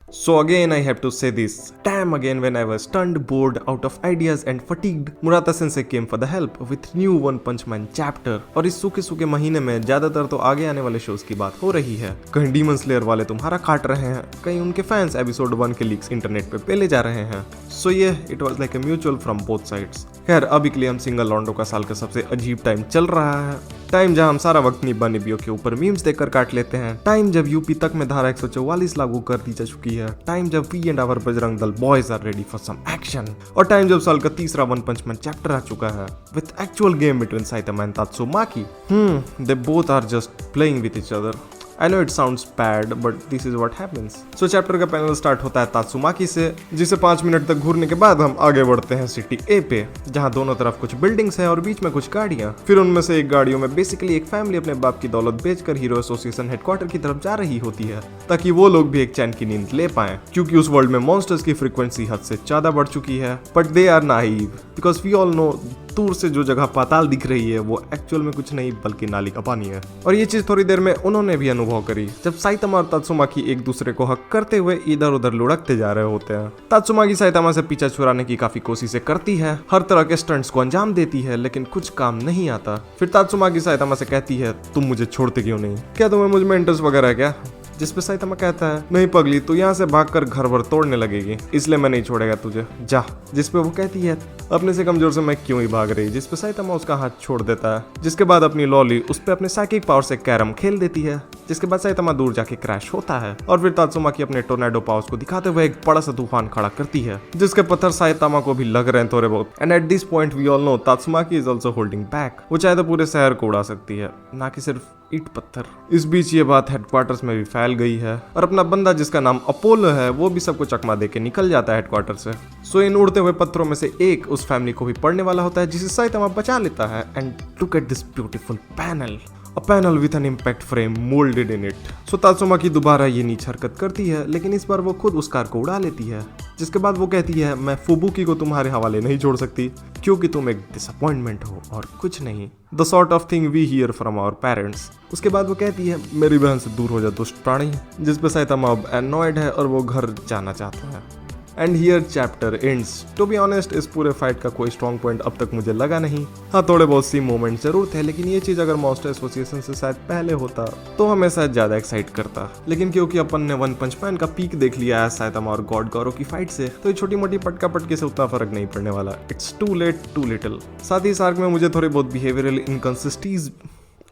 So again I have to say this. Time again when I was stunned, bored, out of ideas and fatigued, Murata Sensei came for the help with new One Punch Man chapter. और इस सूखे सूखे महीने में ज्यादातर तो आगे आने वाले शोज की बात हो रही है। कहीं डीमन स्लेयर वाले तुम्हारा काट रहे हैं, कहीं उनके फैंस एपिसोड 1 के लीक्स इंटरनेट पे पेले जा रहे हैं। सो ये it was like a mutual from both sides. खैर अभी के लिए हम सिंगल लॉन्डो का साल का सबसे अजीब टाइम चल रहा है। टाइम जहां हम सारा वक्त निब्बा निबियों के ऊपर मीम्स देखकर काट लेते हैं। टाइम जब यूपी तक में धारा 144 लागू कर दी जा चुकी है। टाइम जब we and our Bajrang Dal boys are ready for some action. और टाइम जब साल का तीसरा वन पंच मैन चैप्टर आ चुका है with actual game between Saitama and Tatsumaki. They both are just playing with each other. I know it sounds bad, but this is what happens. So chapter का panel start होता है तात्सुमाकी से, जिसे 5 minute तक घूरने के बाद हम आगे बढ़ते हैं सिटी ए पे, जहाँ दोनों तरफ कुछ बिल्डिंग्स हैं और बीच में कुछ गाड़ियाँ। फिर उनमें से एक गाड़ियों में बेसिकली एक फैमिली अपने बाप की दौलत बेचकर हीरो एसोसिएशन हेडक्वार्टर की तरफ जा रही होती है, ताकि वो लोग भी एक चैन की नींद ले पाएं, क्योंकि उस वर्ल्ड में मॉन्स्टर्स की फ्रीक्वेंसी हद से ज्यादा बढ़ चुकी है। But they are naive because we all know दूर से जो जगह पाताल दिख रही है वो एक्चुअल में कुछ नहीं बल्कि नाली का पानी है। और ये चीज थोड़ी देर में उन्होंने भी अनुभव करी जब साइतामा और तात्सुमाकी एक दूसरे को हक करते हुए इधर उधर लुढ़कते जा रहे होते हैं। तात्सुमाकी साइतामा से पीछा छुड़ाने की काफी कोशिशें करती है, हर तरह के स्टंट्स को अंजाम देती है, लेकिन कुछ काम नहीं आता। फिर तात्सुमाकी साइतामा से कहती है तुम मुझे छोड़ते क्यों नहीं, क्या तुम्हें मुझ में इंटरेस्ट वगैरह है क्या? जिस पे साइतामा कहता है नहीं पगली, तू यहाँ से भागकर घर भर तोड़ने लगेगी, इसलिए मैं नहीं छोड़ेगा तुझे, जा। जिस पे वो कहती है अपने से कमजोर से मैं क्यों ही भाग रही, जिस पे साइतामा उसका हाथ छोड़ देता है, जिसके बाद अपनी लॉली उस पे अपने साइकिक पावर से कैरम खेल देती है, जिसके बाद साइतामा दूर जाके क्रैश होता है। और फिर तात्सुमाकी अपने टोर्नेडो पावर्स को दिखाते हुए एक बड़ा सा तूफान खड़ा करती है, जिसके पत्थर साइतामा को भी लग रहे हैं थोड़े बहुत। And at this point we all know Tatsumaki is also holding back. वो चाहे तो पूरे शहर को उड़ा सकती है, ना कि सिर्फ ईंट पत्थर। इस बीच ये बात हेडक्वार्टर्स में भी फैल गई है और अपना बंदा जिसका नाम अपोलो है वो भी सबको चकमा देके निकल जाता है हेडक्वार्टर से। सो इन उड़ते हुए पत्थरों में से एक उस फैमिली को भी पड़ने वाला होता है, जिसे साइतामा बचा लेता है। And look at this beautiful panel, A panel with an impact frame molded in it. So तात्सुमाकी दोबारा ये नीच हरकत करती है, लेकिन इस बार वो खुद उस कार को उड़ा लेती है, जिसके बाद वो कहती है मैं फुबुकी को तुम्हारे हवाले नहीं छोड़ सकती, क्योंकि तुम एक डिसअपॉइंटमेंट हो और कुछ नहीं। The sort of thing we hear from our parents. उसके बाद वो कहती है मेरी बहन से दूर हो जा दुष्ट प्राणी, जिस पे साइतामा अब एनॉयड है और वो घर जाना चाहता है। And here chapter ends. To be honest इस पूरे फाइट का कोई स्ट्रॉन्ग पॉइंट अब तक मुझे लगा नहीं। हाँ थोड़े बहुत सी मोमेंट जरूर थे, लेकिन ये चीज अगर मॉन्स्टर एसोसिएशन से शायद पहले होता तो हमें शायद ज्यादा एक्साइट करता। लेकिन क्योंकि अपन ने वन पंच मैन का पीक देख लिया है साइतामा और गॉड गौरो की फाइट से, तो ये छोटी मोटी पटका पटके से उतना फर्क नहीं पड़ने वाला। It's too late too little. साथ ही इस आर्क में मुझे थोड़ी बहुत बिहेवियरल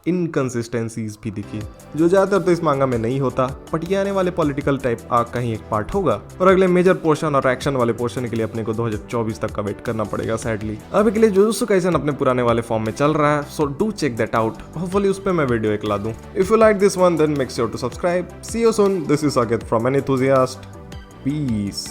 इनकंसिस्टेंसीज भी दिखी, जो ज्यादातर तो इस मांगा में नहीं होता। बट ये आने वाले पॉलिटिकल टाइप आर्क का ही एक पार्ट होगा, और अगले मेजर पोर्शन और एक्शन वाले पोर्शन के लिए अपने को 2024 तक का वेट करना पड़ेगा सैडली। अभी के लिए जुजुत्सु काइसेन अपने पुराने वाले फॉर्म में चल रहा है, so do check that out. Hopefully उस पे मैं वीडियो एक ला दूं। If you like this one then make sure to subscribe. See you soon. This is Saket from an enthusiast. Piece.